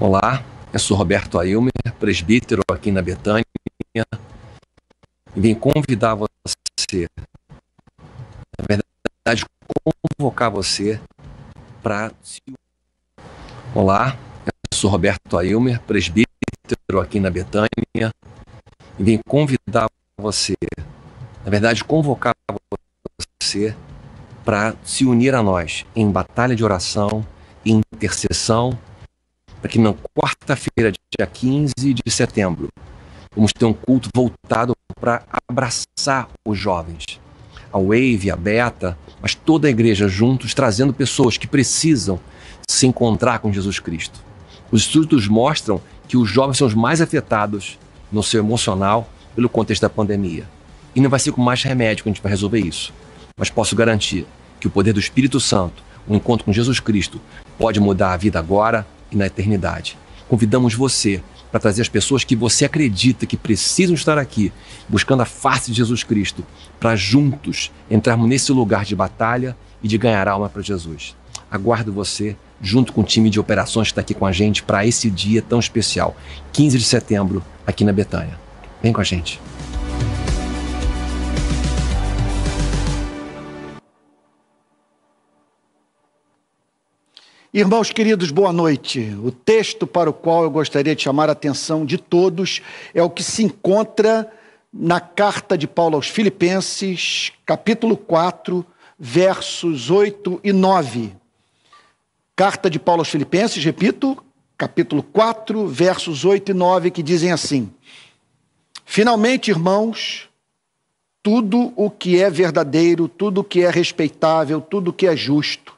Olá, eu sou Roberto Ailmer, presbítero aqui na Betânia, e vim convidar você, na verdade, convocar você para... Olá, eu sou Roberto Ailmer, presbítero aqui na Betânia, e vim convidar você, na verdade, convocar você para se unir a nós em batalha de oração e intercessão, para que na quarta-feira, dia 15 de setembro, vamos ter um culto voltado para abraçar os jovens. A Wave, a Beta, mas toda a igreja juntos, trazendo pessoas que precisam se encontrar com Jesus Cristo. Os estudos mostram que os jovens são os mais afetados no seu emocional pelo contexto da pandemia. E não vai ser com mais remédio que a gente vai resolver isso. Mas posso garantir que o poder do Espírito Santo, o encontro com Jesus Cristo, pode mudar a vida agora e na eternidade. Convidamos você para trazer as pessoas que você acredita que precisam estar aqui, buscando a face de Jesus Cristo, para juntos entrarmos nesse lugar de batalha e de ganhar alma para Jesus. Aguardo você, junto com o time de operações que está aqui com a gente, para esse dia tão especial, 15 de setembro, aqui na Betânia. Vem com a gente. Irmãos queridos, boa noite. O texto para o qual eu gostaria de chamar a atenção de todos é o que se encontra na carta de Paulo aos Filipenses, capítulo 4, versos 8 e 9. Carta de Paulo aos Filipenses, repito, capítulo 4, versos 8 e 9, que dizem assim: Finalmente, irmãos, tudo o que é verdadeiro, tudo o que é respeitável, tudo o que é justo,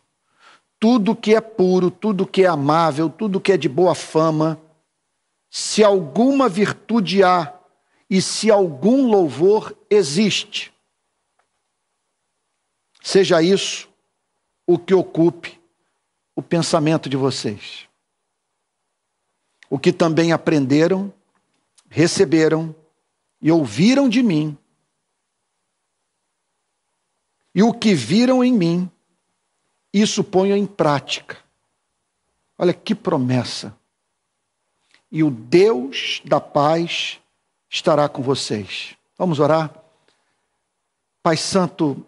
tudo que é puro, tudo que é amável, tudo que é de boa fama, se alguma virtude há e se algum louvor existe, seja isso o que ocupe o pensamento de vocês. O que também aprenderam, receberam e ouviram de mim, e o que viram em mim, isso ponham em prática. Olha que promessa. E o Deus da paz estará com vocês. Vamos orar? Pai Santo,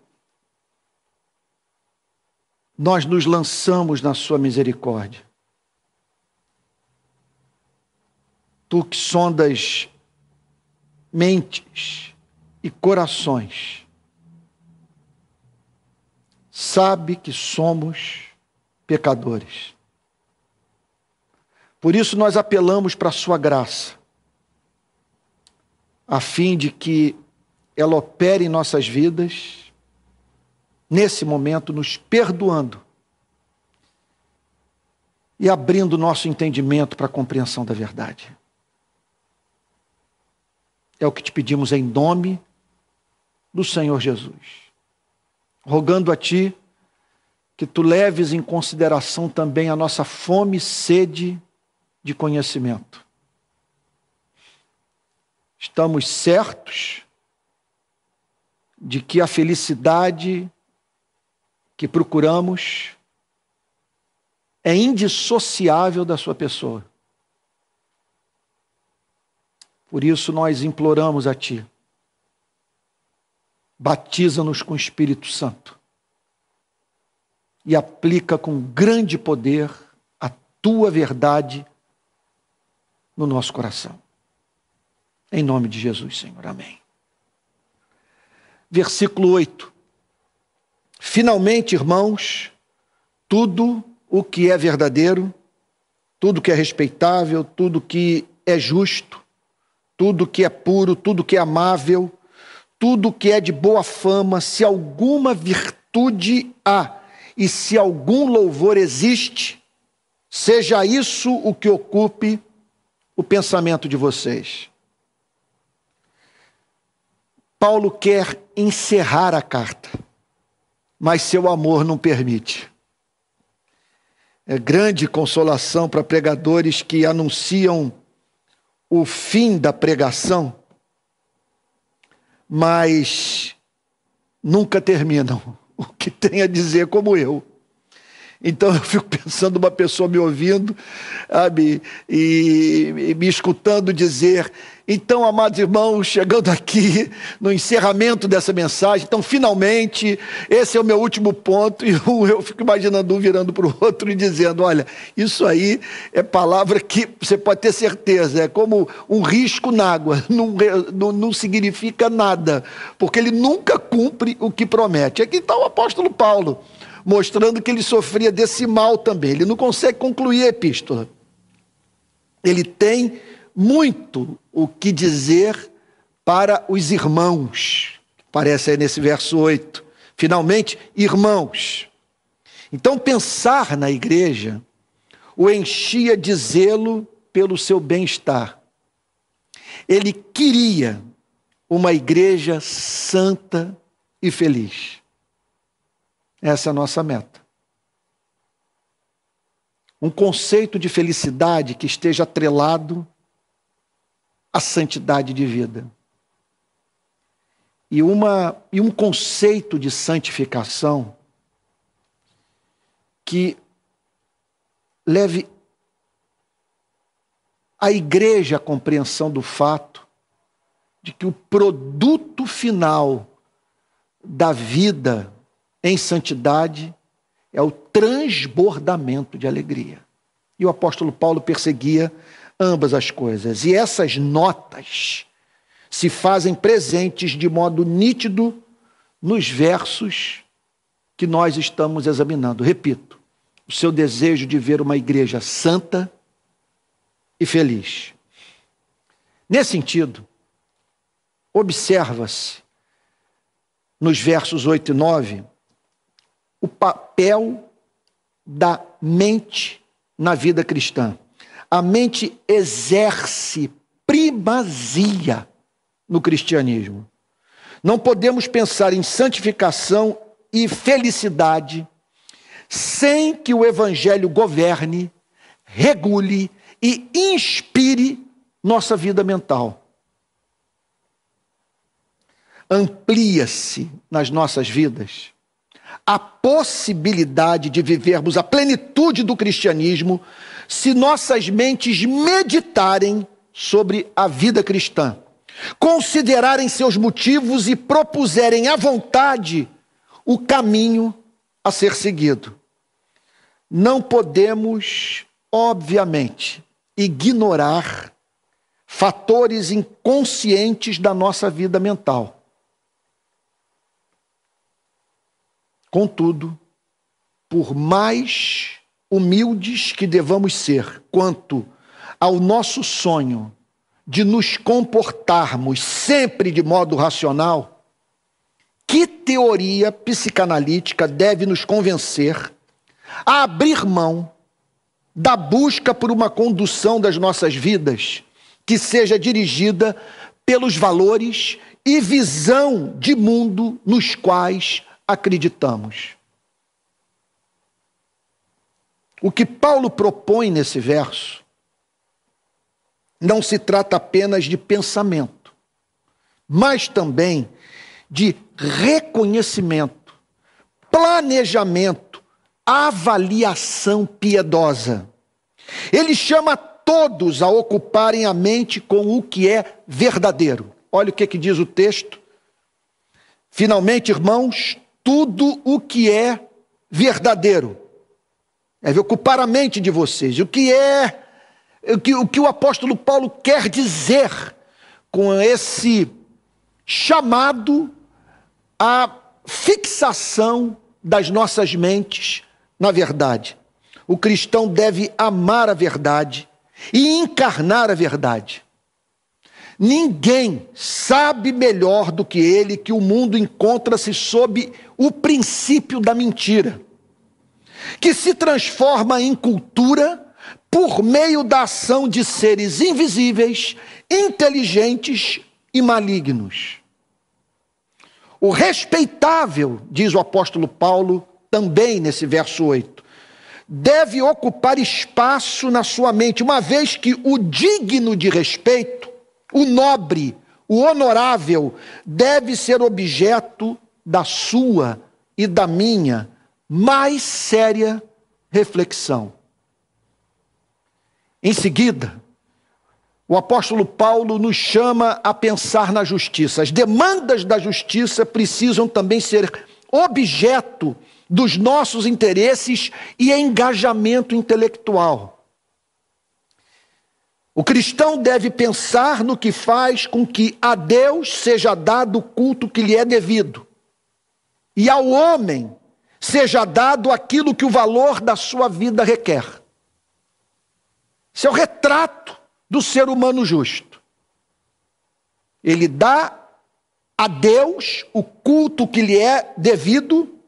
nós nos lançamos na sua misericórdia. Tu que sondas mentes e corações, sabe que somos pecadores. Por isso nós apelamos para a sua graça, a fim de que ela opere em nossas vidas, nesse momento nos perdoando e abrindo nosso entendimento para a compreensão da verdade. É o que te pedimos em nome do Senhor Jesus. Rogando a Ti que Tu leves em consideração também a nossa fome e sede de conhecimento. Estamos certos de que a felicidade que procuramos é indissociável da Sua pessoa. Por isso nós imploramos a Ti, batiza-nos com o Espírito Santo e aplica com grande poder a Tua verdade no nosso coração. Em nome de Jesus, Senhor. Amém. Versículo 8. Finalmente, irmãos, tudo o que é verdadeiro, tudo que é respeitável, tudo que é justo, tudo que é puro, tudo que é amável, tudo que é de boa fama, se alguma virtude há e se algum louvor existe, seja isso o que ocupe o pensamento de vocês. Paulo quer encerrar a carta, mas seu amor não permite. É grande consolação para pregadores que anunciam o fim da pregação, mas nunca terminam o que tem a dizer, como eu. Então eu fico pensando uma pessoa me ouvindo, sabe, e me escutando dizer: então, amados irmãos, chegando aqui no encerramento dessa mensagem, então finalmente, esse é o meu último ponto, e eu fico imaginando um virando para o outro e dizendo: olha, isso aí é palavra que você pode ter certeza, é como um risco na água, não significa nada, porque ele nunca cumpre o que promete. Aqui está o apóstolo Paulo, mostrando que ele sofria desse mal também. Ele não consegue concluir a epístola. Ele tem muito o que dizer para os irmãos. Aparece aí nesse verso 8. Finalmente, irmãos. Então, pensar na igreja o enchia de zelo pelo seu bem-estar. Ele queria uma igreja santa e feliz. Essa é a nossa meta. Um conceito de felicidade que esteja atrelado à santidade de vida. E um conceito de santificação que leve a igreja à compreensão do fato de que o produto final da vida em santidade é o transbordamento de alegria. E o apóstolo Paulo perseguia ambas as coisas. E essas notas se fazem presentes de modo nítido nos versos que nós estamos examinando. Repito, o seu desejo de ver uma igreja santa e feliz. Nesse sentido, observa-se nos versos 8 e 9 o papel da mente na vida cristã. A mente exerce primazia no cristianismo. Não podemos pensar em santificação e felicidade sem que o evangelho governe, regule e inspire nossa vida mental. Amplia-se nas nossas vidas a possibilidade de vivermos a plenitude do cristianismo se nossas mentes meditarem sobre a vida cristã, considerarem seus motivos e propuserem à vontade o caminho a ser seguido. Não podemos, obviamente, ignorar fatores inconscientes da nossa vida mental. Contudo, por mais humildes que devamos ser quanto ao nosso sonho de nos comportarmos sempre de modo racional, que teoria psicanalítica deve nos convencer a abrir mão da busca por uma condução das nossas vidas que seja dirigida pelos valores e visão de mundo nos quais acreditamos? O que Paulo propõe nesse verso não se trata apenas de pensamento, mas também de reconhecimento, planejamento, avaliação piedosa. Ele chama todos a ocuparem a mente com o que é verdadeiro. Olha o que diz o texto. Finalmente, irmãos, tudo o que é verdadeiro. Deve ocupar a mente de vocês. O que o apóstolo Paulo quer dizer com esse chamado à fixação das nossas mentes na verdade? O cristão deve amar a verdade e encarnar a verdade. Ninguém sabe melhor do que ele que o mundo encontra-se sob o princípio da mentira, que se transforma em cultura por meio da ação de seres invisíveis, inteligentes e malignos. O respeitável, diz o apóstolo Paulo, também nesse verso 8, deve ocupar espaço na sua mente, uma vez que o digno de respeito, o nobre, o honorável, deve ser objeto da sua e da minha mais séria reflexão. Em seguida, o apóstolo Paulo nos chama a pensar na justiça. As demandas da justiça precisam também ser objeto dos nossos interesses e engajamento intelectual. O cristão deve pensar no que faz com que a Deus seja dado o culto que lhe é devido, e ao homem seja dado aquilo que o valor da sua vida requer. Esse é o retrato do ser humano justo. Ele dá a Deus o culto que lhe é devido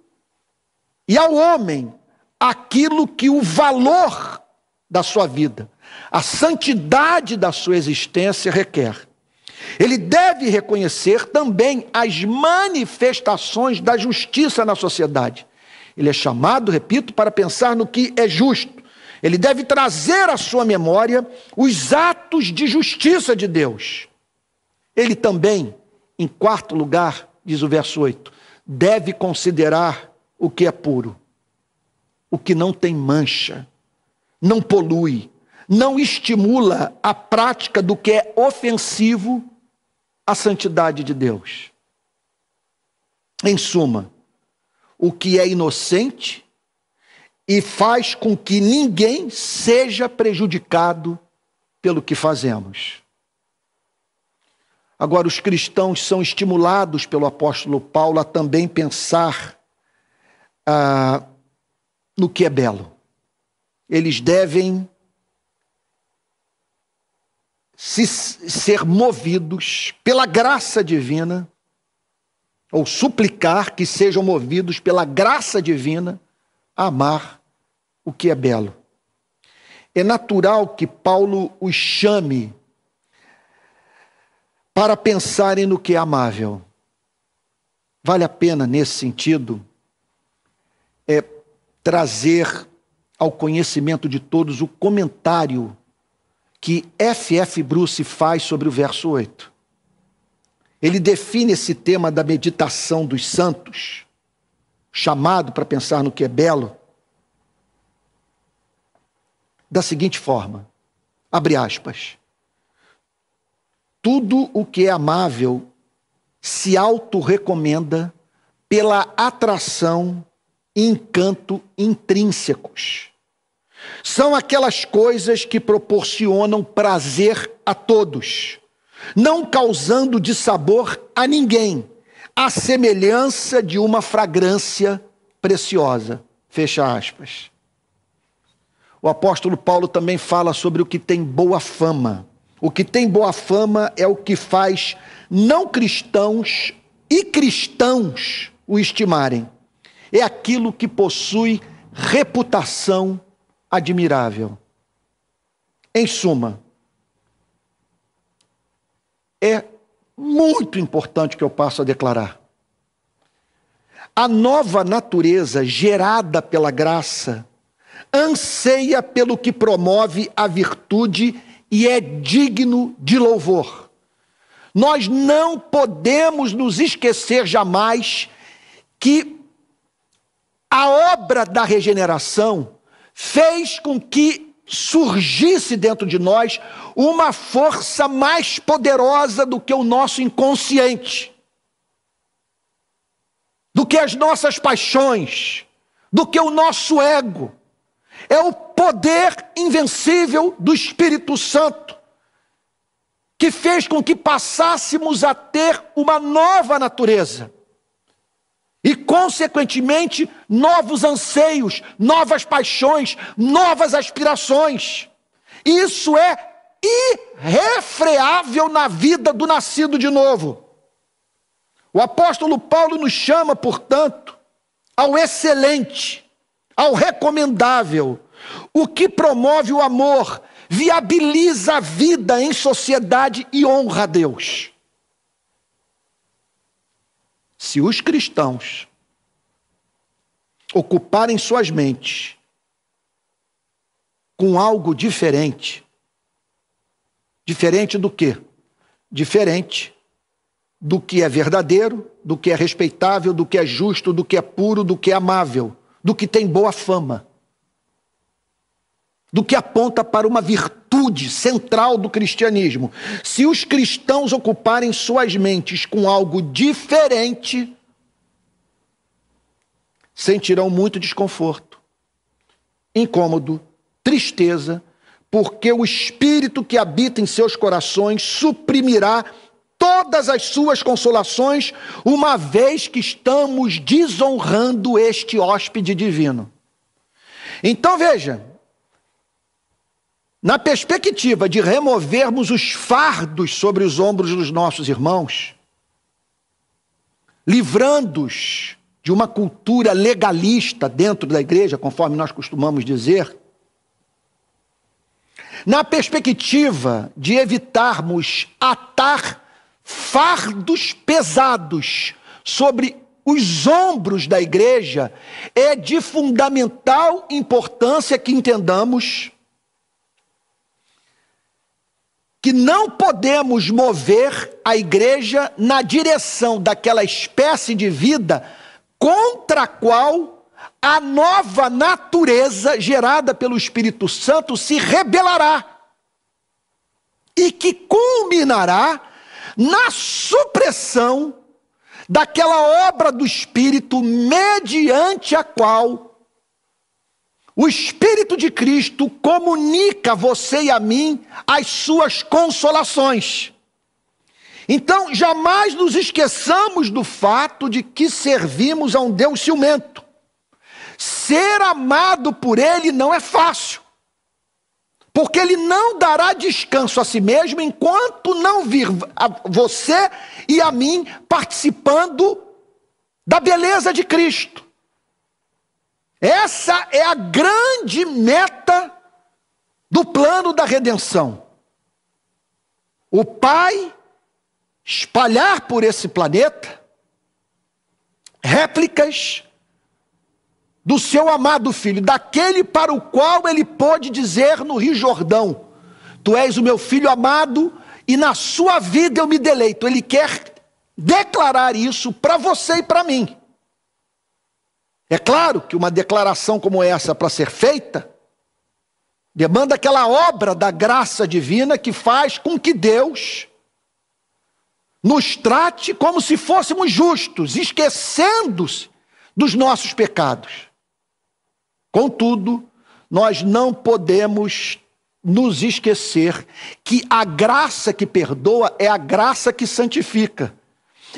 e ao homem aquilo que o valor da sua vida, a santidade da sua existência requer. Ele deve reconhecer também as manifestações da justiça na sociedade. Ele é chamado, repito, para pensar no que é justo. Ele deve trazer à sua memória os atos de justiça de Deus. Ele também, em quarto lugar, diz o verso 8, deve considerar o que é puro, o que não tem mancha, não polui, não estimula a prática do que é ofensivo à santidade de Deus. Em suma, o que é inocente e faz com que ninguém seja prejudicado pelo que fazemos. Agora, os cristãos são estimulados pelo apóstolo Paulo a também pensar no que é belo. Eles devem ser movidos pela graça divina, ou suplicar que sejam movidos pela graça divina a amar o que é belo. É natural que Paulo os chame para pensarem no que é amável. Vale a pena, nesse sentido, trazer ao conhecimento de todos o comentário que F.F. Bruce faz sobre o verso 8. Ele define esse tema da meditação dos santos, chamado para pensar no que é belo, da seguinte forma, abre aspas, tudo o que é amável se autorrecomenda pela atração e encanto intrínsecos. São aquelas coisas que proporcionam prazer a todos, não causando dissabor a ninguém, à semelhança de uma fragrância preciosa. Fecha aspas. O apóstolo Paulo também fala sobre o que tem boa fama. O que tem boa fama é o que faz não cristãos e cristãos o estimarem. É aquilo que possui reputação admirável. Em suma, é muito importante que eu passo a declarar. A nova natureza gerada pela graça anseia pelo que promove a virtude e é digno de louvor. Nós não podemos nos esquecer jamais que a obra da regeneração fez com que surgisse dentro de nós uma força mais poderosa do que o nosso inconsciente, do que as nossas paixões, do que o nosso ego. É o poder invencível do Espírito Santo que fez com que passássemos a ter uma nova natureza e, consequentemente, novos anseios, novas paixões, novas aspirações. Isso é irrefreável na vida do nascido de novo. O apóstolo Paulo nos chama, portanto, ao excelente, ao recomendável, o que promove o amor, viabiliza a vida em sociedade e honra a Deus. Se os cristãos ocuparem suas mentes com algo diferente, diferente do quê? Diferente do que é verdadeiro, do que é respeitável, do que é justo, do que é puro, do que é amável, do que tem boa fama. do que aponta para uma virtude central do cristianismo. Se os cristãos ocuparem suas mentes com algo diferente, sentirão muito desconforto, incômodo, tristeza, porque o Espírito que habita em seus corações suprimirá todas as suas consolações, uma vez que estamos desonrando este hóspede divino. Então veja, na perspectiva de removermos os fardos sobre os ombros dos nossos irmãos, livrando-os de uma cultura legalista dentro da igreja, conforme nós costumamos dizer, na perspectiva de evitarmos atar fardos pesados sobre os ombros da igreja, é de fundamental importância que entendamos que não podemos mover a igreja na direção daquela espécie de vida contra a qual a nova natureza gerada pelo Espírito Santo se rebelará e que culminará na supressão daquela obra do Espírito mediante a qual o Espírito de Cristo comunica a você e a mim as suas consolações. Então, jamais nos esqueçamos do fato de que servimos a um Deus ciumento. Ser amado por Ele não é fácil, porque Ele não dará descanso a si mesmo enquanto não vir a você e a mim participando da beleza de Cristo. Essa é a grande meta do plano da redenção. O Pai espalhar por esse planeta réplicas do seu amado Filho, daquele para o qual ele pôde dizer no Rio Jordão: tu és o meu Filho amado e na sua vida eu me deleito. Ele quer declarar isso para você e para mim. É claro que uma declaração como essa, para ser feita, demanda aquela obra da graça divina que faz com que Deus nos trate como se fôssemos justos, esquecendo-se dos nossos pecados. Contudo, nós não podemos nos esquecer que a graça que perdoa é a graça que santifica.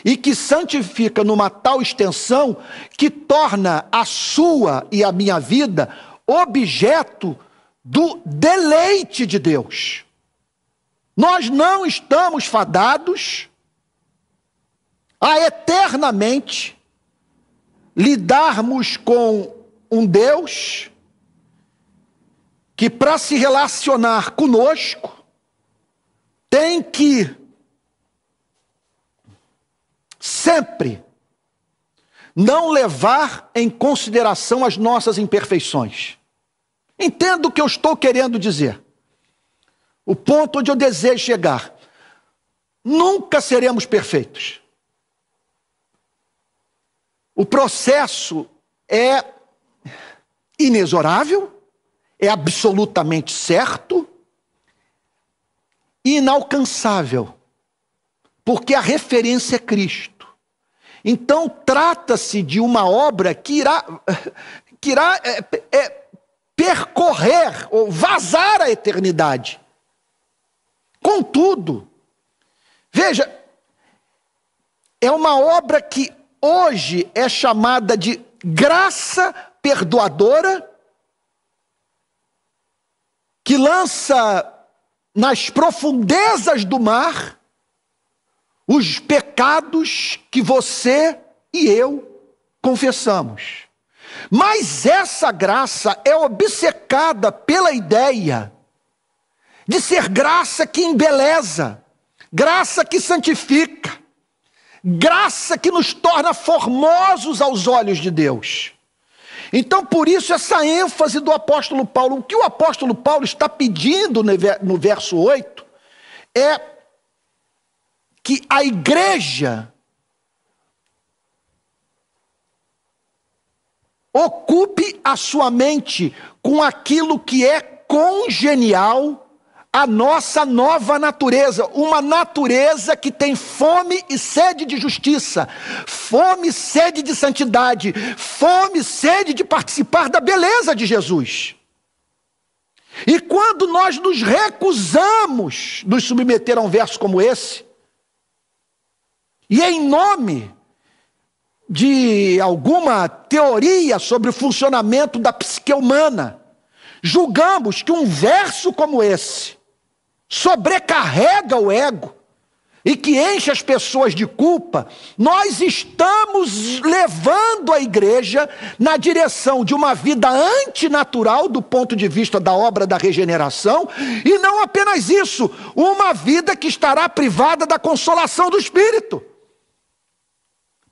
E que santifica numa tal extensão que torna a sua e a minha vida objeto do deleite de Deus. Nós não estamos fadados a eternamente lidarmos com um Deus que, para se relacionar conosco, tem que sempre não levar em consideração as nossas imperfeições. Entenda o que eu estou querendo dizer. O ponto onde eu desejo chegar. Nunca seremos perfeitos. O processo é inexorável, é absolutamente certo e inalcançável, porque a referência é Cristo. Então, trata-se de uma obra que irá percorrer ou vazar a eternidade. Contudo, veja, é uma obra que hoje é chamada de graça perdoadora, que lança nas profundezas do mar os pecados que você e eu confessamos. Mas essa graça é obcecada pela ideia de ser graça que embeleza, graça que santifica, graça que nos torna formosos aos olhos de Deus. Então, por isso, essa ênfase do apóstolo Paulo. O que o apóstolo Paulo está pedindo no verso 8 é que a igreja ocupe a sua mente com aquilo que é congenial à nossa nova natureza, uma natureza que tem fome e sede de justiça, fome e sede de santidade, fome e sede de participar da beleza de Jesus. E quando nós nos recusamos nos submeter a um verso como esse, e em nome de alguma teoria sobre o funcionamento da psique humana, julgamos que um verso como esse sobrecarrega o ego e que enche as pessoas de culpa, nós estamos levando a igreja na direção de uma vida antinatural do ponto de vista da obra da regeneração, e não apenas isso, uma vida que estará privada da consolação do Espírito.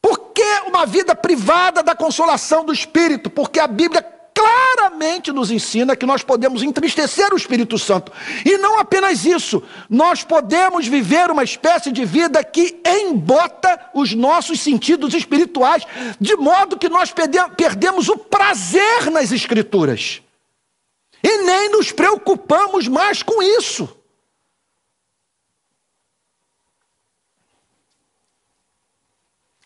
Por que uma vida privada da consolação do Espírito? Porque a Bíblia claramente nos ensina que nós podemos entristecer o Espírito Santo. E não apenas isso, nós podemos viver uma espécie de vida que embota os nossos sentidos espirituais, de modo que nós perdemos o prazer nas Escrituras. E nem nos preocupamos mais com isso.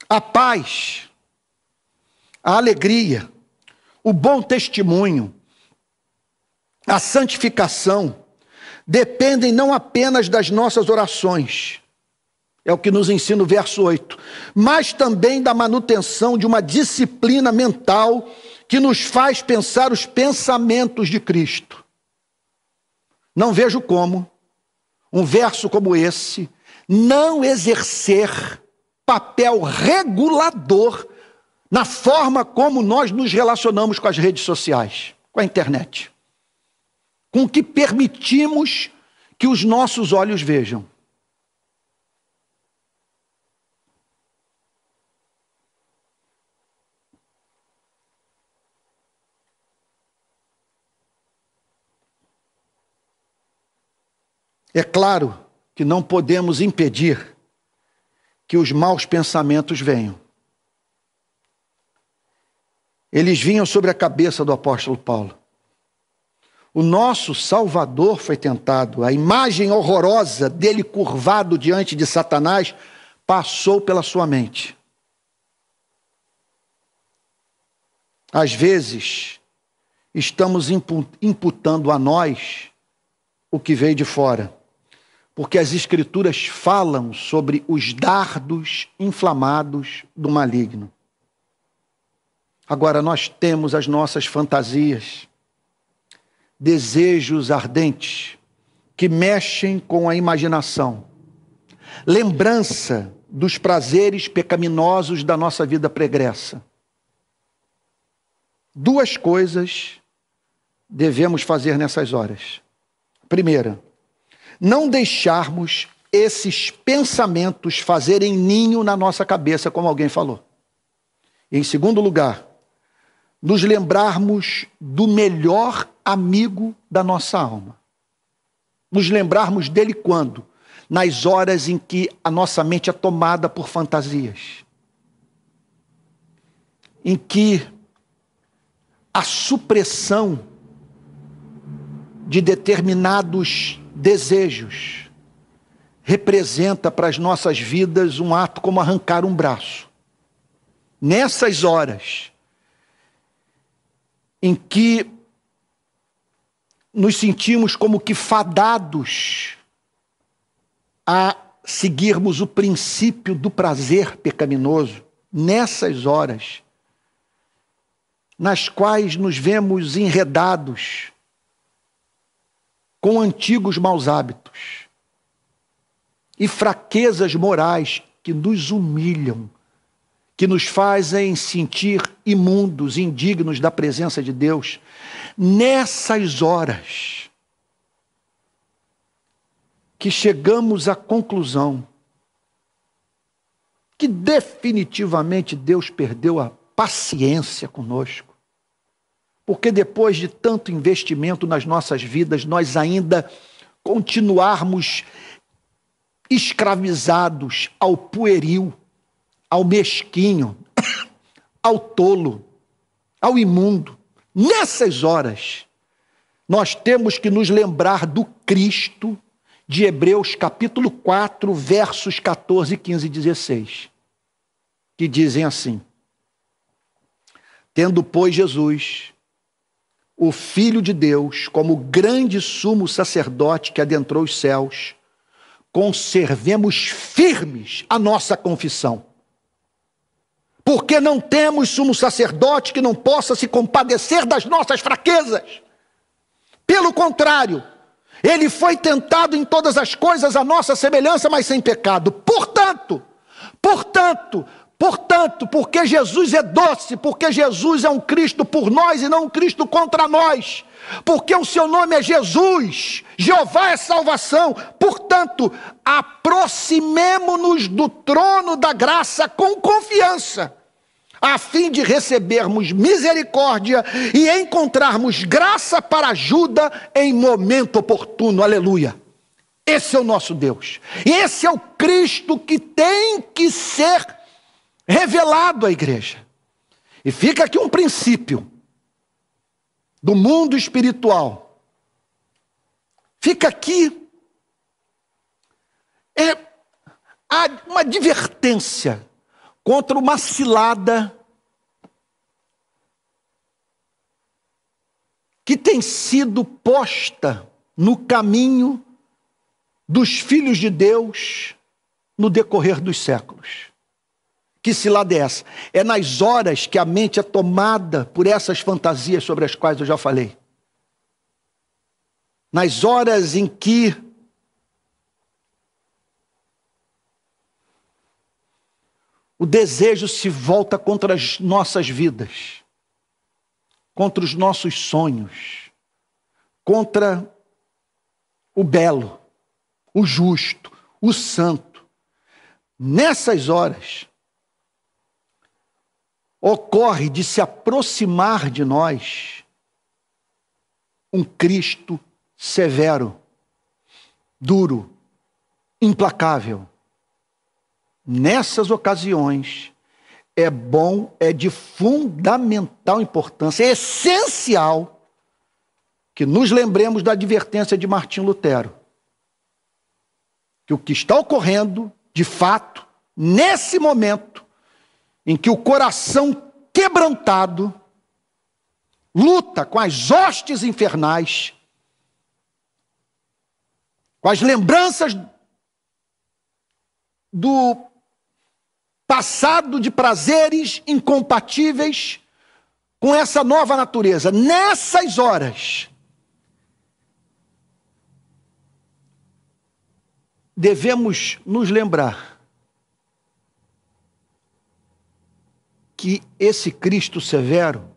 A paz, a alegria, o bom testemunho, a santificação, dependem não apenas das nossas orações, é o que nos ensina o verso 8, mas também da manutenção de uma disciplina mental que nos faz pensar os pensamentos de Cristo. Não vejo como um verso como esse não exercer papel regulador na forma como nós nos relacionamos com as redes sociais, com a internet, com o que permitimos que os nossos olhos vejam. É claro que não podemos impedir que os maus pensamentos venham. Eles vinham sobre a cabeça do apóstolo Paulo. O nosso Salvador foi tentado. A imagem horrorosa dele curvado diante de Satanás passou pela sua mente. Às vezes, estamos imputando a nós o que veio de fora, porque as Escrituras falam sobre os dardos inflamados do maligno. Agora nós temos as nossas fantasias, desejos ardentes que mexem com a imaginação, lembrança dos prazeres pecaminosos da nossa vida pregressa. Duas coisas devemos fazer nessas horas. Primeira, não deixarmos esses pensamentos fazerem ninho na nossa cabeça, como alguém falou. E, em segundo lugar, nos lembrarmos do melhor amigo da nossa alma. Nos lembrarmos dele quando? Nas horas em que a nossa mente é tomada por fantasias. Em que a supressão de determinados desejos representa para as nossas vidas um ato como arrancar um braço. Nessas horas em que nos sentimos como que fadados a seguirmos o princípio do prazer pecaminoso, nessas horas nas quais nos vemos enredados com antigos maus hábitos e fraquezas morais que nos humilham, que nos fazem sentir imundos, indignos da presença de Deus. Nessas horas que chegamos à conclusão que definitivamente Deus perdeu a paciência conosco, porque depois de tanto investimento nas nossas vidas, nós ainda continuarmos escravizados ao pueril, ao mesquinho, ao tolo, ao imundo. Nessas horas, nós temos que nos lembrar do Cristo de Hebreus capítulo 4, versos 14, 15 e 16, que dizem assim: tendo, pois, Jesus, o Filho de Deus, como grande sumo sacerdote que adentrou os céus, conservemos firmes a nossa confissão. Porque não temos sumo sacerdote que não possa se compadecer das nossas fraquezas. Pelo contrário, ele foi tentado em todas as coisas à nossa semelhança, mas sem pecado. Portanto, porque Jesus é doce, porque Jesus é um Cristo por nós e não um Cristo contra nós, porque o seu nome é Jesus, Jeová é salvação, portanto, aproximemo-nos do trono da graça com confiança, a fim de recebermos misericórdia e encontrarmos graça para ajuda em momento oportuno. Aleluia! Esse é o nosso Deus. Esse é o Cristo que tem que ser revelado à igreja. E fica aqui um princípio do mundo espiritual. Fica aqui uma advertência contra uma cilada que tem sido posta no caminho dos filhos de Deus no decorrer dos séculos. Que cilada é essa? É nas horas que a mente é tomada por essas fantasias sobre as quais eu já falei. Nas horas em que o desejo se volta contra as nossas vidas, contra os nossos sonhos, contra o belo, o justo, o santo. Nessas horas, ocorre de se aproximar de nós um Cristo severo, duro, implacável. Nessas ocasiões, é de fundamental importância, é essencial que nos lembremos da advertência de Martinho Lutero. Que o que está ocorrendo, de fato, nesse momento, em que o coração quebrantado luta com as hostes infernais, com as lembranças do passado de prazeres incompatíveis com essa nova natureza. Nessas horas, devemos nos lembrar que esse Cristo severo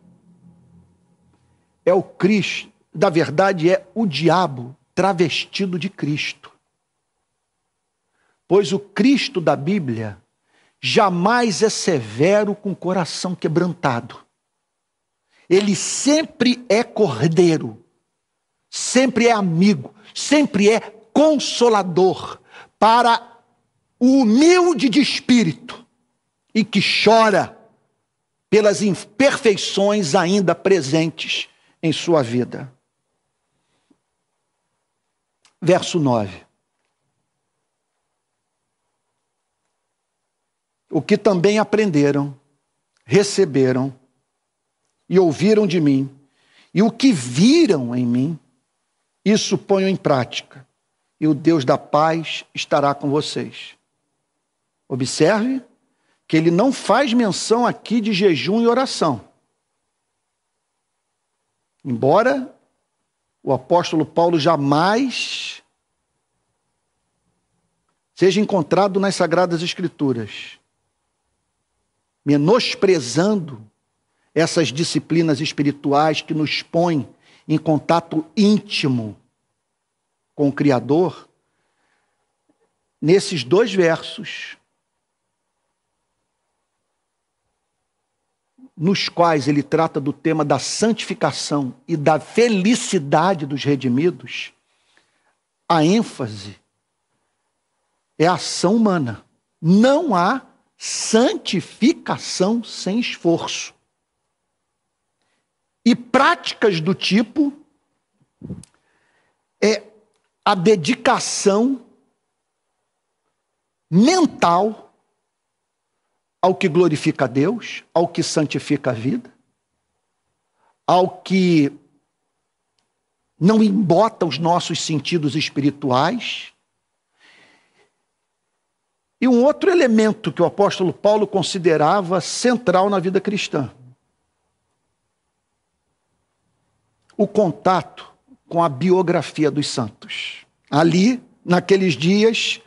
é o Cristo, na verdade é o diabo travestido de Cristo. Pois o Cristo da Bíblia jamais é severo com o coração quebrantado. Ele sempre é cordeiro, sempre é amigo, sempre é consolador para o humilde de espírito e que chora pelas imperfeições ainda presentes em sua vida. Verso 9. O que também aprenderam, receberam e ouviram de mim, e o que viram em mim, isso ponham em prática, e o Deus da paz estará com vocês. Observe que ele não faz menção aqui de jejum e oração. Embora o apóstolo Paulo jamais seja encontrado nas Sagradas Escrituras menosprezando essas disciplinas espirituais que nos põem em contato íntimo com o Criador, nesses 2 versos, nos quais ele trata do tema da santificação e da felicidade dos redimidos, a ênfase é a ação humana. Não há santificação sem esforço. E práticas do tipo é a dedicação mental ao que glorifica a Deus, ao que santifica a vida, ao que não embota os nossos sentidos espirituais. E um outro elemento que o apóstolo Paulo considerava central na vida cristã: o contato com a biografia dos santos. Ali, naqueles dias,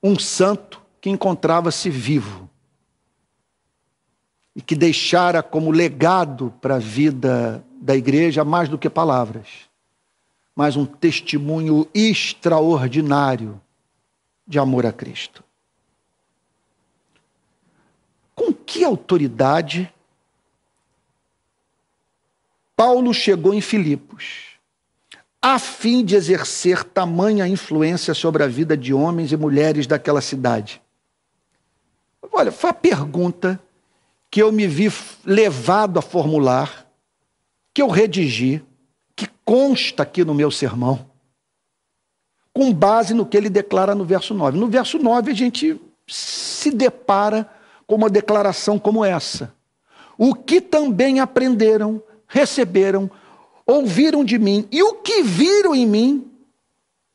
um santo que encontrava-se vivo e que deixara como legado para a vida da igreja mais do que palavras, mas um testemunho extraordinário de amor a Cristo. Com que autoridade Paulo chegou em Filipos, a fim de exercer tamanha influência sobre a vida de homens e mulheres daquela cidade? Olha, foi a pergunta que eu me vi levado a formular, que eu redigi, que consta aqui no meu sermão, com base no que ele declara no verso 9. No verso 9 a gente se depara com uma declaração como essa: o que também aprenderam, receberam, ouviram de mim, e o que viram em mim,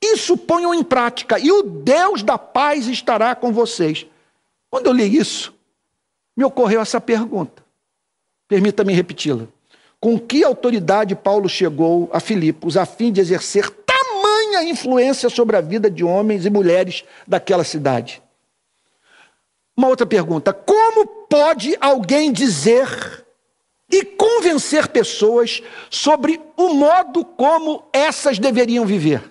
isso ponham em prática, e o Deus da paz estará com vocês. Quando eu li isso, me ocorreu essa pergunta. Permita-me repeti-la. Com que autoridade Paulo chegou a Filipos a fim de exercer tamanha influência sobre a vida de homens e mulheres daquela cidade? Uma outra pergunta: como pode alguém dizer e convencer pessoas sobre o modo como essas deveriam viver?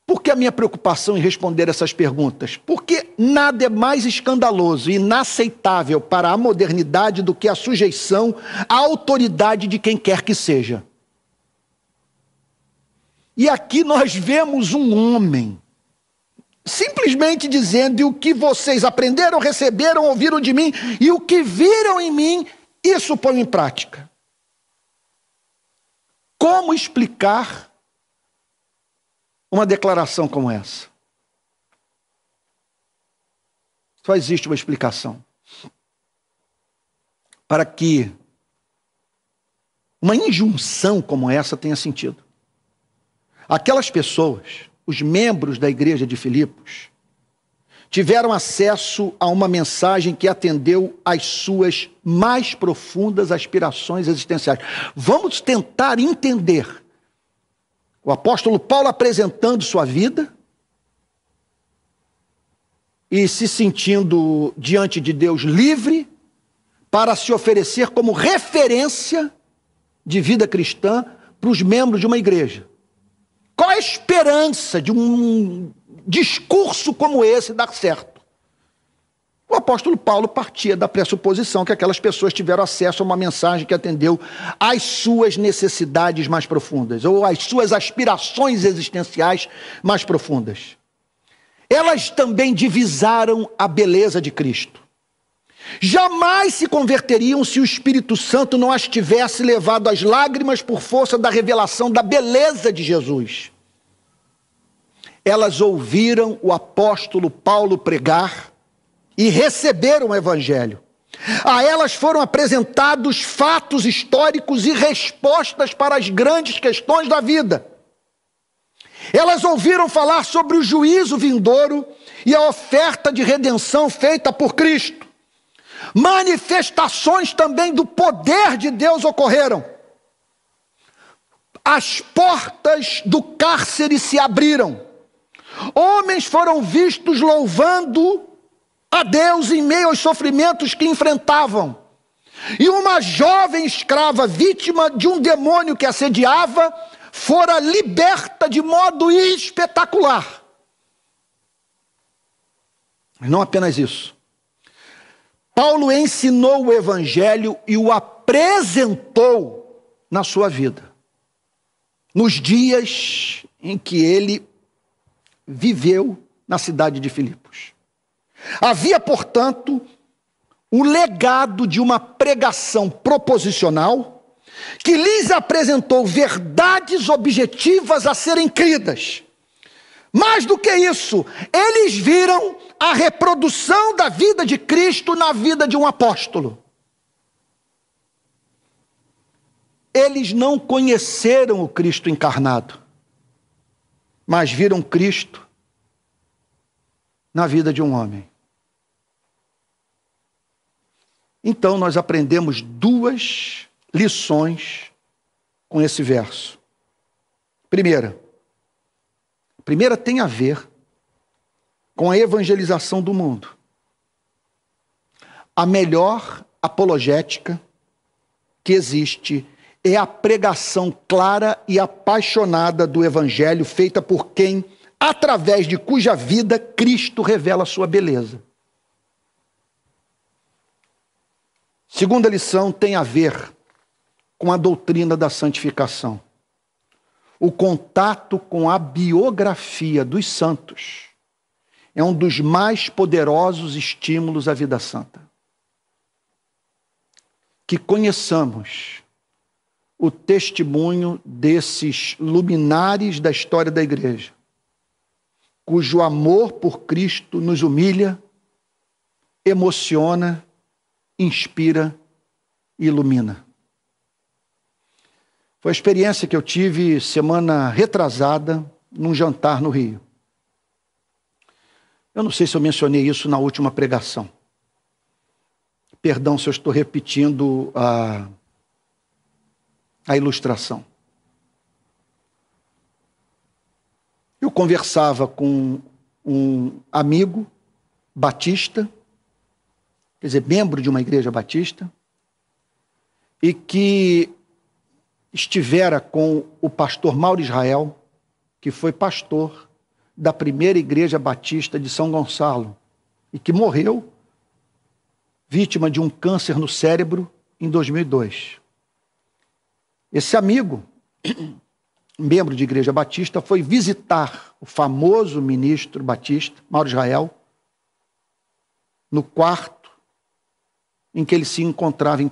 Por que a minha preocupação em responder essas perguntas? Porque nada é mais escandaloso e inaceitável para a modernidade do que a sujeição à autoridade de quem quer que seja. E aqui nós vemos um homem simplesmente dizendo: e o que vocês aprenderam, receberam, ouviram de mim, e o que viram em mim, isso põe em prática. Como explicar uma declaração como essa? Só existe uma explicação: para que uma injunção como essa tenha sentido. Aquelas pessoas, os membros da igreja de Filipos, tiveram acesso a uma mensagem que atendeu às suas mais profundas aspirações existenciais. Vamos tentar entender o apóstolo Paulo apresentando sua vida e se sentindo diante de Deus livre para se oferecer como referência de vida cristã para os membros de uma igreja. Qual a esperança de um discurso como esse dar certo? O apóstolo Paulo partia da pressuposição que aquelas pessoas tiveram acesso a uma mensagem que atendeu às suas necessidades mais profundas, ou às suas aspirações existenciais mais profundas. Elas também divisaram a beleza de Cristo. Jamais se converteriam se o Espírito Santo não as tivesse levado às lágrimas por força da revelação da beleza de Jesus. Elas ouviram o apóstolo Paulo pregar e receberam o evangelho. A elas foram apresentados fatos históricos e respostas para as grandes questões da vida. Elas ouviram falar sobre o juízo vindouro e a oferta de redenção feita por Cristo. Manifestações também do poder de Deus ocorreram. As portas do cárcere se abriram. Homens foram vistos louvando a Deus em meio aos sofrimentos que enfrentavam. E uma jovem escrava, vítima de um demônio que assediava, fora liberta de modo espetacular. Mas não apenas isso. Paulo ensinou o evangelho e o apresentou na sua vida, nos dias em que ele viveu na cidade de Filipos. Havia, portanto, o legado de uma pregação proposicional que lhes apresentou verdades objetivas a serem cridas. Mais do que isso, eles viram a reprodução da vida de Cristo na vida de um apóstolo. Eles não conheceram o Cristo encarnado, mas viram Cristo na vida de um homem. Então nós aprendemos duas lições com esse verso. Primeira tem a ver com a evangelização do mundo. A melhor apologética que existe é a pregação clara e apaixonada do Evangelho, feita por quem, através de cuja vida, Cristo revela a sua beleza. Segunda lição tem a ver com a doutrina da santificação. O contato com a biografia dos santos é um dos mais poderosos estímulos à vida santa. Que conheçamos o testemunho desses luminares da história da igreja, cujo amor por Cristo nos humilha, emociona, inspira e ilumina. Foi a experiência que eu tive semana retrasada num jantar no Rio. Eu não sei se eu mencionei isso na última pregação. Perdão se eu estou repetindo a ilustração. Eu conversava com um amigo batista, quer dizer, membro de uma igreja batista, e que estivera com o pastor Mauro Israel, que foi pastor da primeira igreja batista de São Gonçalo, e que morreu vítima de um câncer no cérebro em 2002. Esse amigo, membro de igreja batista, foi visitar o famoso ministro batista, Mauro Israel, no quarto em que ele se encontrava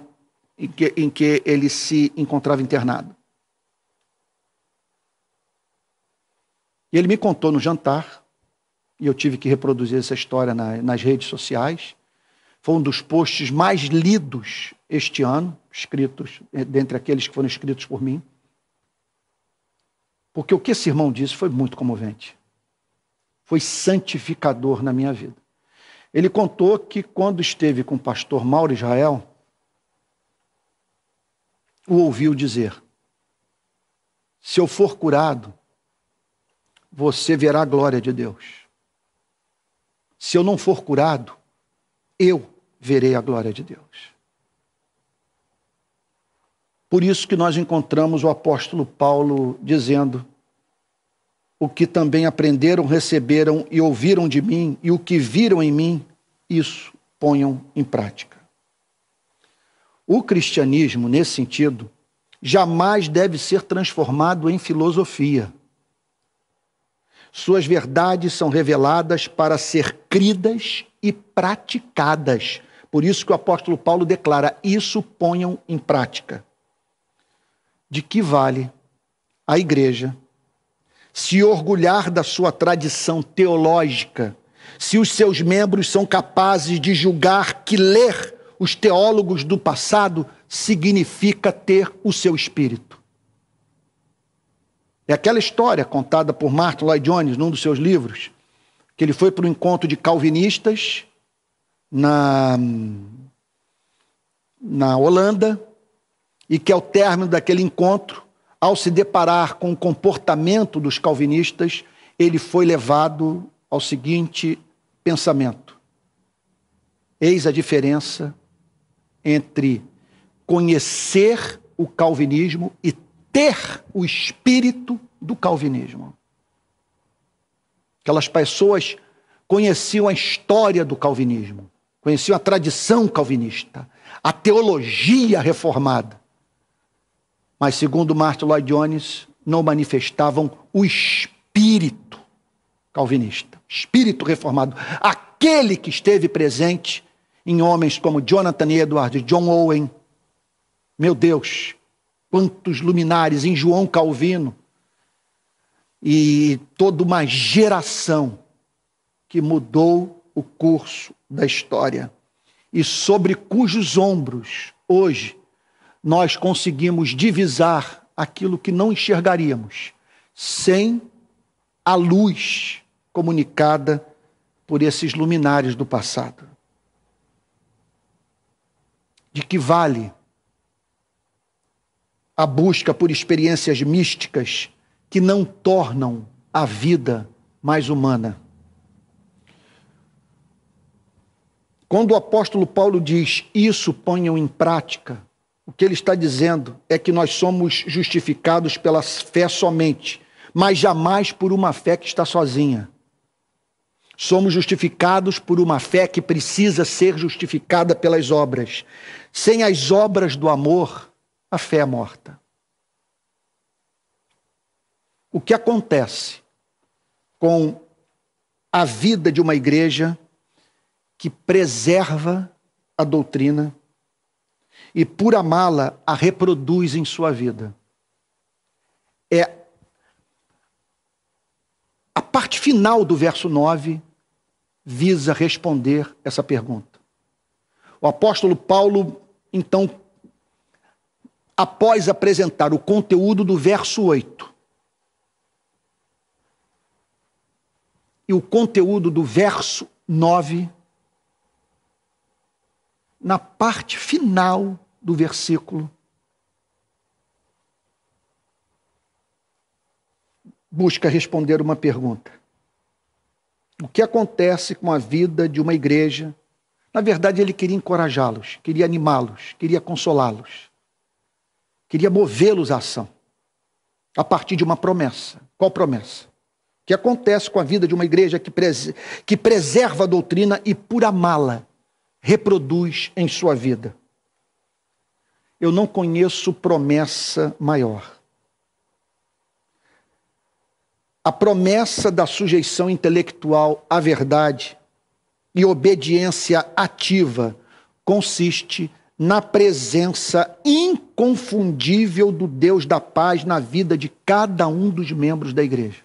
internado. E ele me contou no jantar, e eu tive que reproduzir essa história nas redes sociais. Foi um dos posts mais lidos este ano, escritos, dentre aqueles que foram escritos por mim. Porque o que esse irmão disse foi muito comovente. Foi santificador na minha vida. Ele contou que quando esteve com o pastor Mauro Israel, o ouviu dizer: se eu for curado, você verá a glória de Deus. Se eu não for curado, eu verei a glória de Deus. Por isso que nós encontramos o apóstolo Paulo dizendo: o que também aprenderam, receberam e ouviram de mim, e o que viram em mim, isso ponham em prática. O cristianismo, nesse sentido, jamais deve ser transformado em filosofia. Suas verdades são reveladas para ser cridas e praticadas. Por isso que o apóstolo Paulo declara: isso ponham em prática. De que vale a igreja se orgulhar da sua tradição teológica, se os seus membros são capazes de julgar que ler os teólogos do passado significa ter o seu espírito? É aquela história contada por Martin Lloyd Jones num dos seus livros, que ele foi para um encontro de calvinistas na Holanda, e que ao término daquele encontro, ao se deparar com o comportamento dos calvinistas, ele foi levado ao seguinte pensamento: eis a diferença entre conhecer o calvinismo e ter o espírito do calvinismo. Aquelas pessoas conheciam a história do calvinismo, conheciam a tradição calvinista, a teologia reformada, mas, segundo Martin Lloyd Jones, não manifestavam o espírito calvinista, espírito reformado, aquele que esteve presente em homens como Jonathan Edwards, John Owen. Meu Deus, quantos luminares, em João Calvino. E toda uma geração que mudou o curso da história. E sobre cujos ombros, hoje, nós conseguimos divisar aquilo que não enxergaríamos, sem a luz comunicada por esses luminares do passado. De que vale a busca por experiências místicas que não tornam a vida mais humana? Quando o apóstolo Paulo diz, isso ponham em prática, o que ele está dizendo é que nós somos justificados pela fé somente, mas jamais por uma fé que está sozinha. Somos justificados por uma fé que precisa ser justificada pelas obras. Sem as obras do amor, a fé é morta. O que acontece com a vida de uma igreja que preserva a doutrina e, por amá-la, a reproduz em sua vida? A parte final do verso 9 visa responder essa pergunta. O apóstolo Paulo, então, após apresentar o conteúdo do verso 8 e o conteúdo do verso 9, na parte final do versículo, busca responder uma pergunta. O que acontece com a vida de uma igreja? Na verdade, ele queria encorajá-los, queria animá-los, queria consolá-los, queria movê-los à ação, a partir de uma promessa. Qual promessa? O que acontece com a vida de uma igreja que preserva a doutrina e, por amá-la, reproduz em sua vida? Eu não conheço promessa maior. A promessa da sujeição intelectual à verdade e obediência ativa consiste na presença inconfundível do Deus da paz na vida de cada um dos membros da igreja.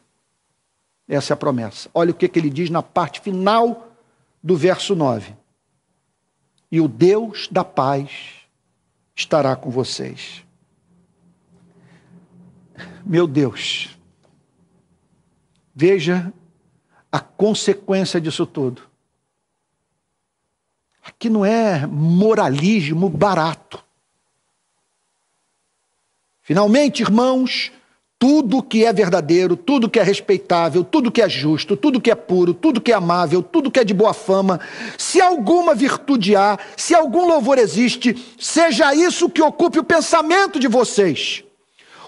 Essa é a promessa. Olha o que ele diz na parte final do verso 9. E o Deus da paz estará com vocês. Meu Deus, veja a consequência disso tudo. Aqui não é moralismo barato. Finalmente, irmãos, tudo que é verdadeiro, tudo que é respeitável, tudo que é justo, tudo que é puro, tudo que é amável, tudo que é de boa fama, se alguma virtude há, se algum louvor existe, seja isso que ocupe o pensamento de vocês.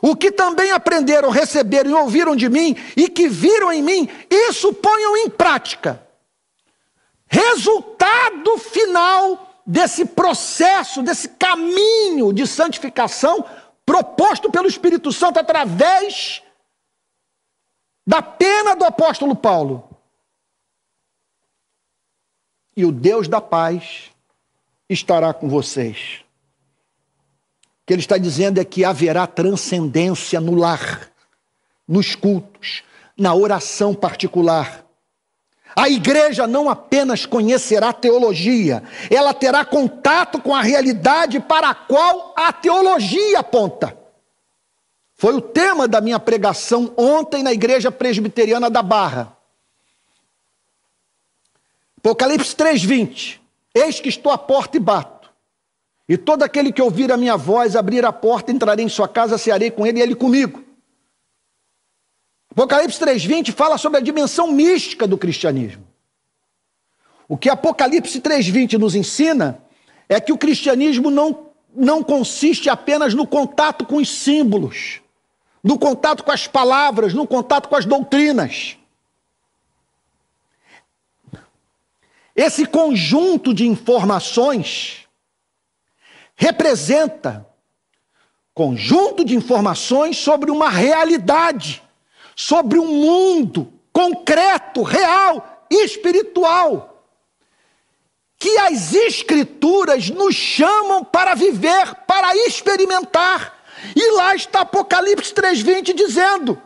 O que também aprenderam, receberam e ouviram de mim e que viram em mim, isso ponham em prática. Resultado final desse processo, desse caminho de santificação proposto pelo Espírito Santo através da pena do apóstolo Paulo. E o Deus da paz estará com vocês. O que ele está dizendo é que haverá transcendência no lar, nos cultos, na oração particular. A igreja não apenas conhecerá teologia, ela terá contato com a realidade para a qual a teologia aponta. Foi o tema da minha pregação ontem na Igreja Presbiteriana da Barra. Apocalipse 3:20. Eis que estou à porta e bato. E todo aquele que ouvir a minha voz, abrir a porta, entrarei em sua casa, cearei com ele e ele comigo. Apocalipse 3:20 fala sobre a dimensão mística do cristianismo. O que Apocalipse 3:20 nos ensina é que o cristianismo não consiste apenas no contato com os símbolos, no contato com as palavras, no contato com as doutrinas. Esse conjunto de informações representa conjunto de informações sobre uma realidade, sobre um mundo concreto, real e espiritual. que as Escrituras nos chamam para viver, para experimentar. E lá está Apocalipse 3:20 dizendo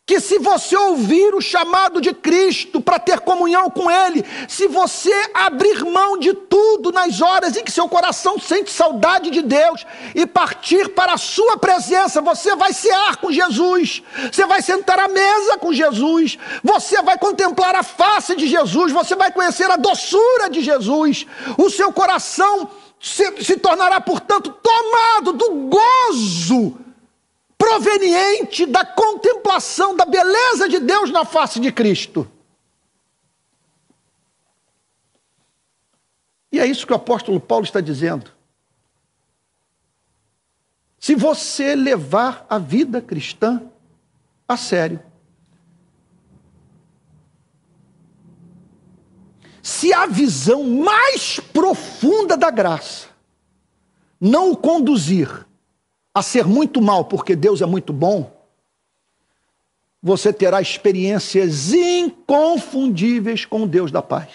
que se você ouvir o chamado de Cristo para ter comunhão com Ele, se você abrir mão de tudo nas horas em que seu coração sente saudade de Deus e partir para a sua presença, você vai cear com Jesus, você vai sentar à mesa com Jesus, você vai contemplar a face de Jesus, você vai conhecer a doçura de Jesus, o seu coração se tornará, portanto, tomado do gozo proveniente da contemplação da beleza de Deus na face de Cristo. E é isso que o apóstolo Paulo está dizendo. Se você levar a vida cristã a sério, se a visão mais profunda da graça não o conduzir a ser muito mal, porque Deus é muito bom, você terá experiências inconfundíveis com o Deus da paz.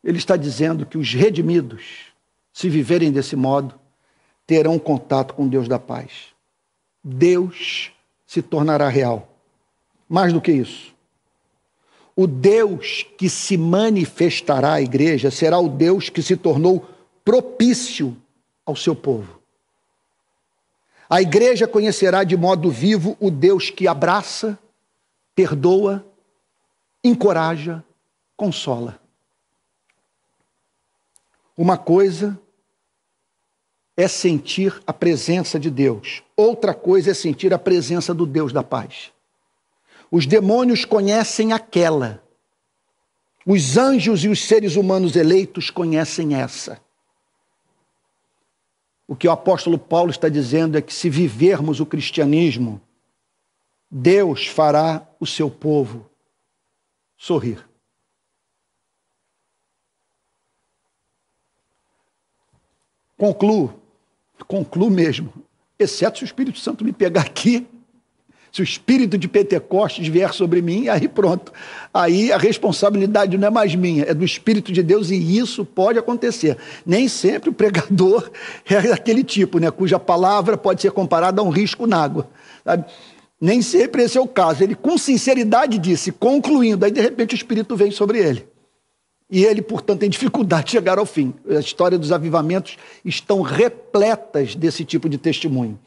Ele está dizendo que os redimidos, se viverem desse modo, terão contato com o Deus da paz. Deus se tornará real. Mais do que isso, o Deus que se manifestará à igreja será o Deus que se tornou propício ao seu povo. A igreja conhecerá de modo vivo o Deus que abraça, perdoa, encoraja, consola. Uma coisa é sentir a presença de Deus, outra coisa é sentir a presença do Deus da paz. Os demônios conhecem aquela. Os anjos e os seres humanos eleitos conhecem essa. O que o apóstolo Paulo está dizendo é que se vivermos o cristianismo, Deus fará o seu povo sorrir. Concluo mesmo, exceto se o Espírito Santo me pegar aqui. Se o espírito de Pentecostes vier sobre mim, aí pronto. Aí a responsabilidade não é mais minha, é do Espírito de Deus, e isso pode acontecer. Nem sempre o pregador é daquele tipo, né, cuja palavra pode ser comparada a um risco na água. Sabe? Nem sempre esse é o caso. Ele com sinceridade disse, concluindo, aí de repente o Espírito vem sobre ele. E ele, portanto, tem dificuldade de chegar ao fim. A história dos avivamentos estão repletas desse tipo de testemunho.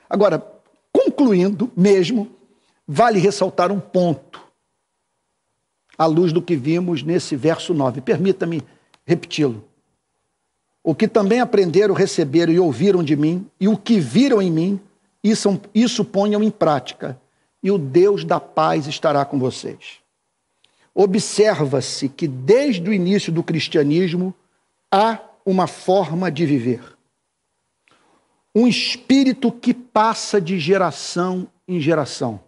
Agora, concluindo mesmo, vale ressaltar um ponto, à luz do que vimos nesse verso 9. Permita-me repeti-lo. O que também aprenderam, receberam e ouviram de mim, e o que viram em mim, isso ponham em prática, e o Deus da paz estará com vocês. Observa-se que desde o início do cristianismo há uma forma de viver. Um espírito que passa de geração em geração.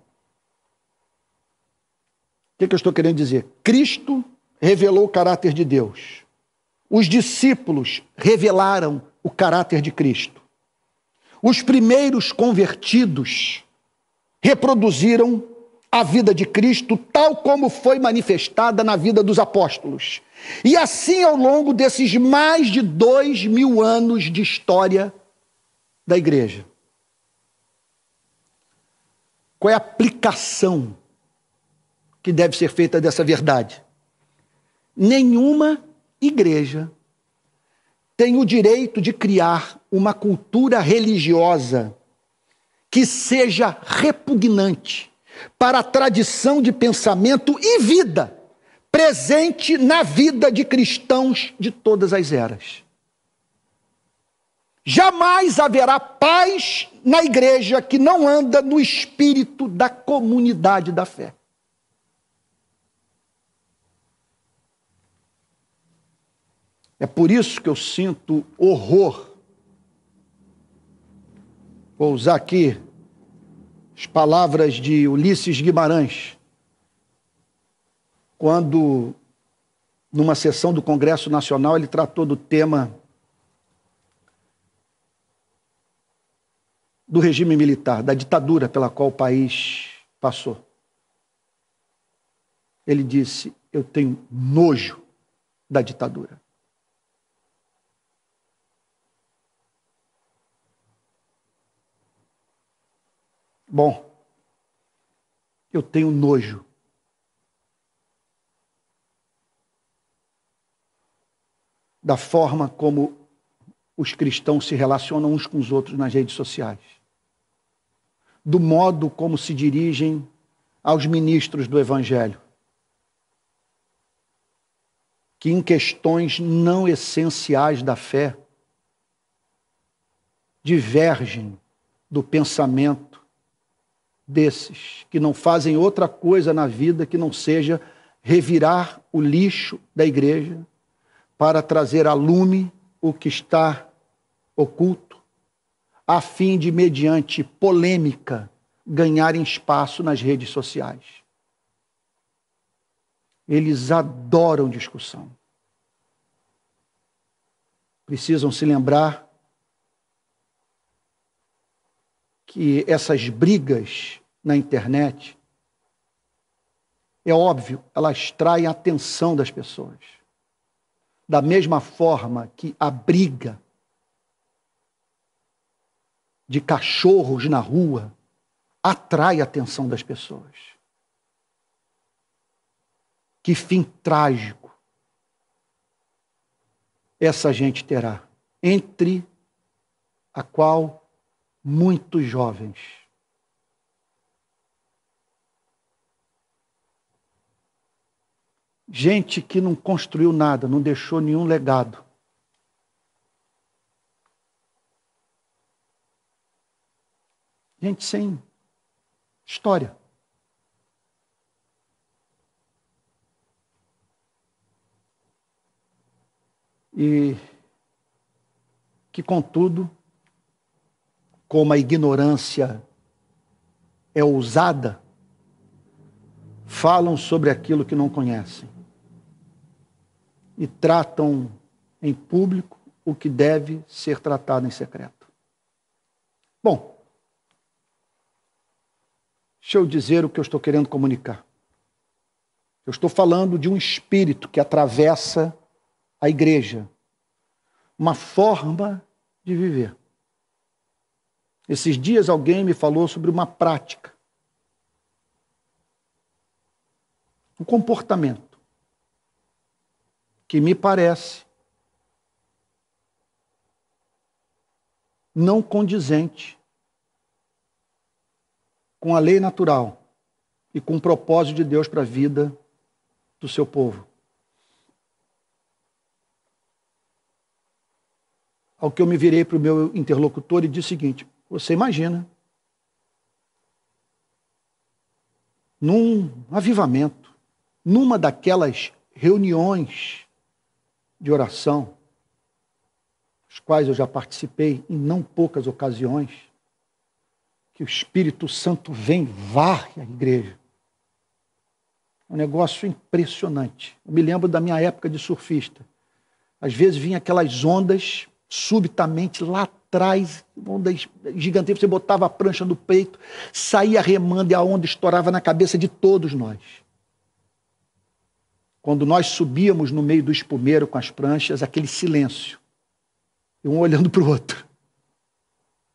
O que eu estou querendo dizer? Cristo revelou o caráter de Deus. Os discípulos revelaram o caráter de Cristo. Os primeiros convertidos reproduziram a vida de Cristo tal como foi manifestada na vida dos apóstolos. E assim, ao longo desses mais de 2000 anos de história da igreja. Qual é a aplicação que deve ser feita dessa verdade? Nenhuma igreja tem o direito de criar uma cultura religiosa que seja repugnante para a tradição de pensamento e vida presente na vida de cristãos de todas as eras. Jamais haverá paz na igreja que não anda no espírito da comunidade da fé. É por isso que eu sinto horror. Vou usar aqui as palavras de Ulisses Guimarães, quando, numa sessão do Congresso Nacional, ele tratou do tema do regime militar, da ditadura pela qual o país passou. Ele disse: eu tenho nojo da ditadura. Bom, eu tenho nojo da forma como os cristãos se relacionam uns com os outros nas redes sociais, do modo como se dirigem aos ministros do Evangelho, que em questões não essenciais da fé divergem do pensamento desses, que não fazem outra coisa na vida que não seja revirar o lixo da igreja para trazer a lume o que está oculto, a fim de, mediante polêmica, ganharem espaço nas redes sociais. Eles adoram discussão. Precisam se lembrar que essas brigas na internet, é óbvio, elas traem a atenção das pessoas. Da mesma forma que a briga de cachorros na rua atrai a atenção das pessoas. Que fim trágico essa gente terá, entre a qual muitos jovens gente que não construiu nada, não deixou nenhum legado. Gente sem história. E que, contudo, como a ignorância é ousada, falam sobre aquilo que não conhecem e tratam em público o que deve ser tratado em secreto. Bom, deixa eu dizer o que eu estou querendo comunicar. Eu estou falando de um espírito que atravessa a igreja, uma forma de viver. Esses dias alguém me falou sobre uma prática, um comportamento que me parece não condizente com a lei natural e com o propósito de Deus para a vida do seu povo. Ao que eu me virei para o meu interlocutor e disse o seguinte: você imagina, num avivamento, numa daquelas reuniões de oração, as quais eu já participei em não poucas ocasiões, que o Espírito Santo vem, varre a igreja. É um negócio impressionante. Eu me lembro da minha época de surfista. Às vezes vinha aquelas ondas, subitamente, lá atrás, ondas gigantescas, você botava a prancha no peito, saía remando e a onda estourava na cabeça de todos nós. Quando nós subíamos no meio do espumeiro com as pranchas, aquele silêncio, e um olhando para o outro.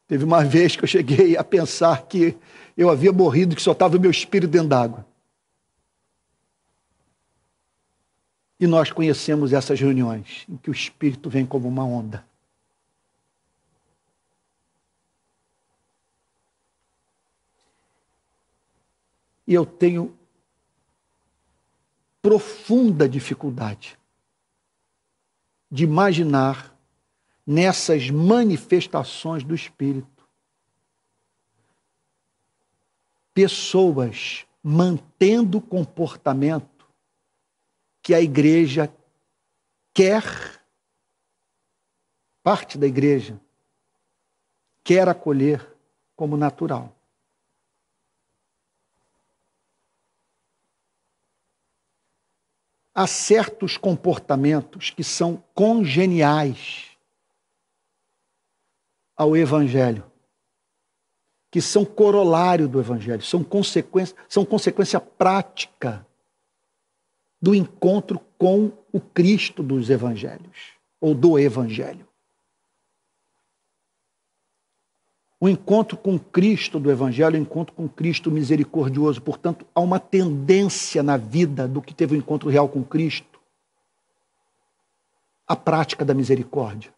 Teve uma vez que eu cheguei a pensar que eu havia morrido, que só estava o meu espírito dentro d'água. E nós conhecemos essas reuniões, em que o espírito vem como uma onda. E eu tenho profunda dificuldade de imaginar nessas manifestações do Espírito pessoas mantendo o comportamento que a igreja quer, parte da igreja quer acolher como natural. Há certos comportamentos que são congeniais ao Evangelho, que são corolário do Evangelho, são consequência prática do encontro com o Cristo dos evangelhos, ou do evangelho. O encontro com Cristo do evangelho é o encontro com Cristo misericordioso. Portanto, há uma tendência na vida do que teve o encontro real com Cristo, a prática da misericórdia.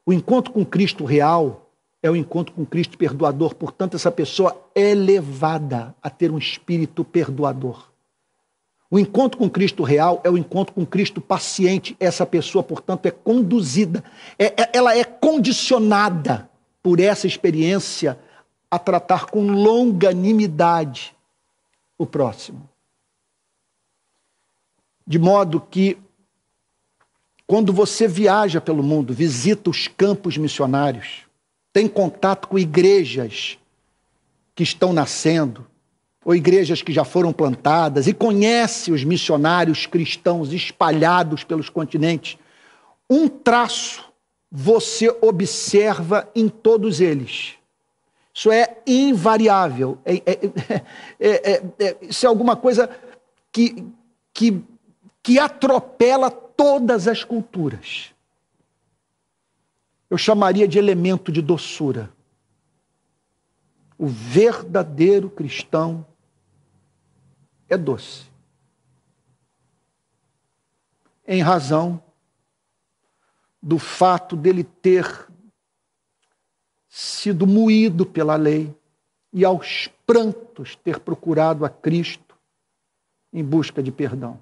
O encontro com Cristo real é o encontro com Cristo perdoador. Portanto, essa pessoa é levada a ter um espírito perdoador. O encontro com Cristo real é o encontro com Cristo paciente. Essa pessoa, portanto, é conduzida, ela é condicionada por essa experiência a tratar com longanimidade o próximo. De modo que, quando você viaja pelo mundo, visita os campos missionários, tem contato com igrejas que estão nascendo, ou igrejas que já foram plantadas, e conhece os missionários cristãos espalhados pelos continentes, um traço você observa em todos eles. Isso é invariável. Isso é alguma coisa que atropela todas as culturas. Eu chamaria de elemento de doçura. O verdadeiro cristão é doce. Em razão do fato dele ter sido moído pela lei e aos prantos ter procurado a Cristo em busca de perdão.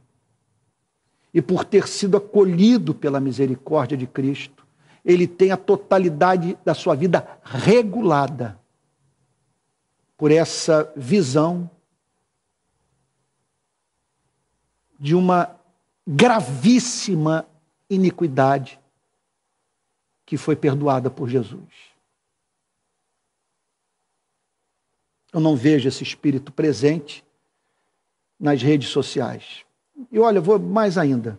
E por ter sido acolhido pela misericórdia de Cristo, ele tem a totalidade da sua vida regulada por essa visão de uma gravíssima iniquidade que foi perdoada por Jesus. Eu não vejo esse espírito presente nas redes sociais. E olha, eu vou mais ainda,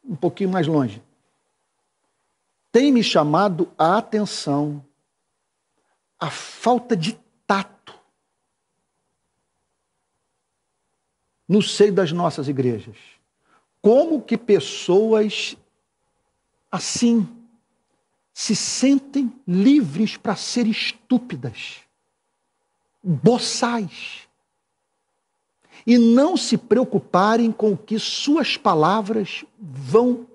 um pouquinho mais longe. Tem me chamado a atenção a falta de tato no seio das nossas igrejas. Como que pessoas assim se sentem livres para ser estúpidas, boçais, e não se preocuparem com o que suas palavras vão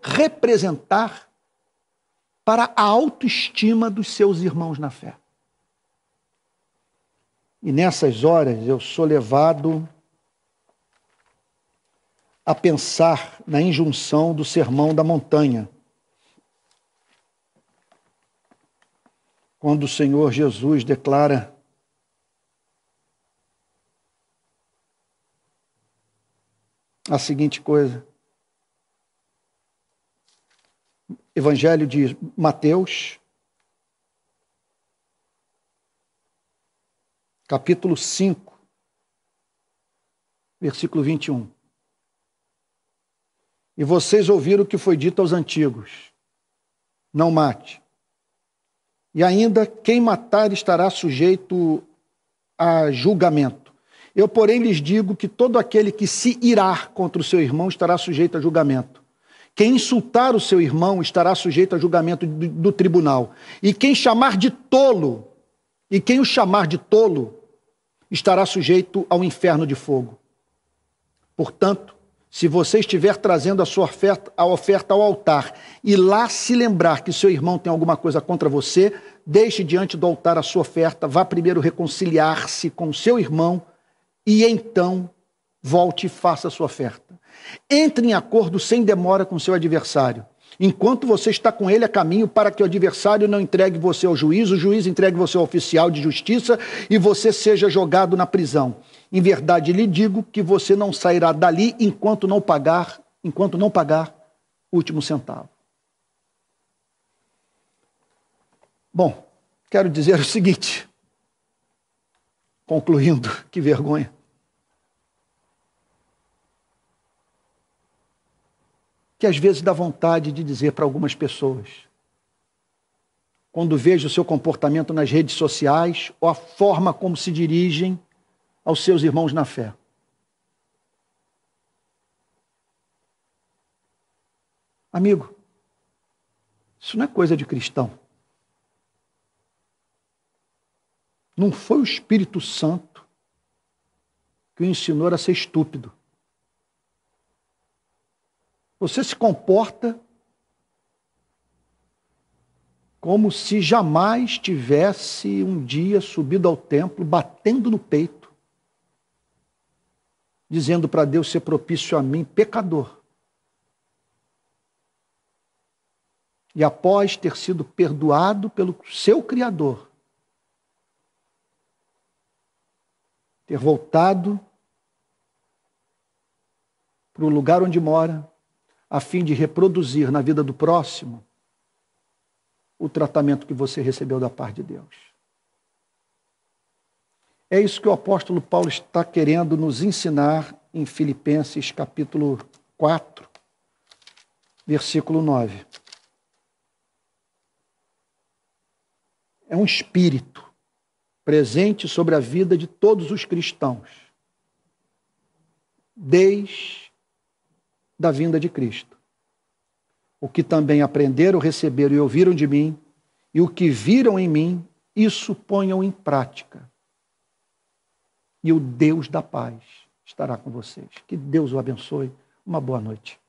representar para a autoestima dos seus irmãos na fé. E nessas horas eu sou levado a pensar na injunção do Sermão da Montanha, quando o Senhor Jesus declara: a seguinte coisa. Evangelho de Mateus, capítulo 5, versículo 21. E vocês ouviram o que foi dito aos antigos: não mate. E ainda, quem matar estará sujeito a julgamento. Eu, porém, lhes digo que todo aquele que se irá contra o seu irmão estará sujeito a julgamento. Quem insultar o seu irmão estará sujeito a julgamento do tribunal. E quem chamar de tolo, e quem o chamar de tolo, estará sujeito ao inferno de fogo. Portanto, se você estiver trazendo a sua oferta ao altar e lá se lembrar que seu irmão tem alguma coisa contra você, deixe diante do altar a sua oferta, vá primeiro reconciliar-se com seu irmão e então volte e faça a sua oferta. Entre em acordo sem demora com seu adversário, enquanto você está com ele a caminho, para que o adversário não entregue você ao juiz, o juiz entregue você ao oficial de justiça e você seja jogado na prisão. Em verdade lhe digo que você não sairá dali enquanto não pagar o último centavo. Bom, quero dizer o seguinte, concluindo, que vergonha. Que às vezes dá vontade de dizer para algumas pessoas, quando vejo o seu comportamento nas redes sociais ou a forma como se dirigem aos seus irmãos na fé: Amigo, isso não é coisa de cristão. Não foi o Espírito Santo que o ensinou a ser estúpido. Você se comporta como se jamais tivesse um dia subido ao templo, batendo no peito, dizendo para Deus ser propício a mim, pecador. E após ter sido perdoado pelo seu Criador, ter voltado para o lugar onde mora, a fim de reproduzir na vida do próximo o tratamento que você recebeu da parte de Deus. É isso que o apóstolo Paulo está querendo nos ensinar em Filipenses capítulo 4, versículo 9. É um espírito presente sobre a vida de todos os cristãos, desde a vinda de Cristo. O que também aprenderam, receberam e ouviram de mim, e o que viram em mim, isso ponham em prática. E o Deus da paz estará com vocês. Que Deus o abençoe. Uma boa noite.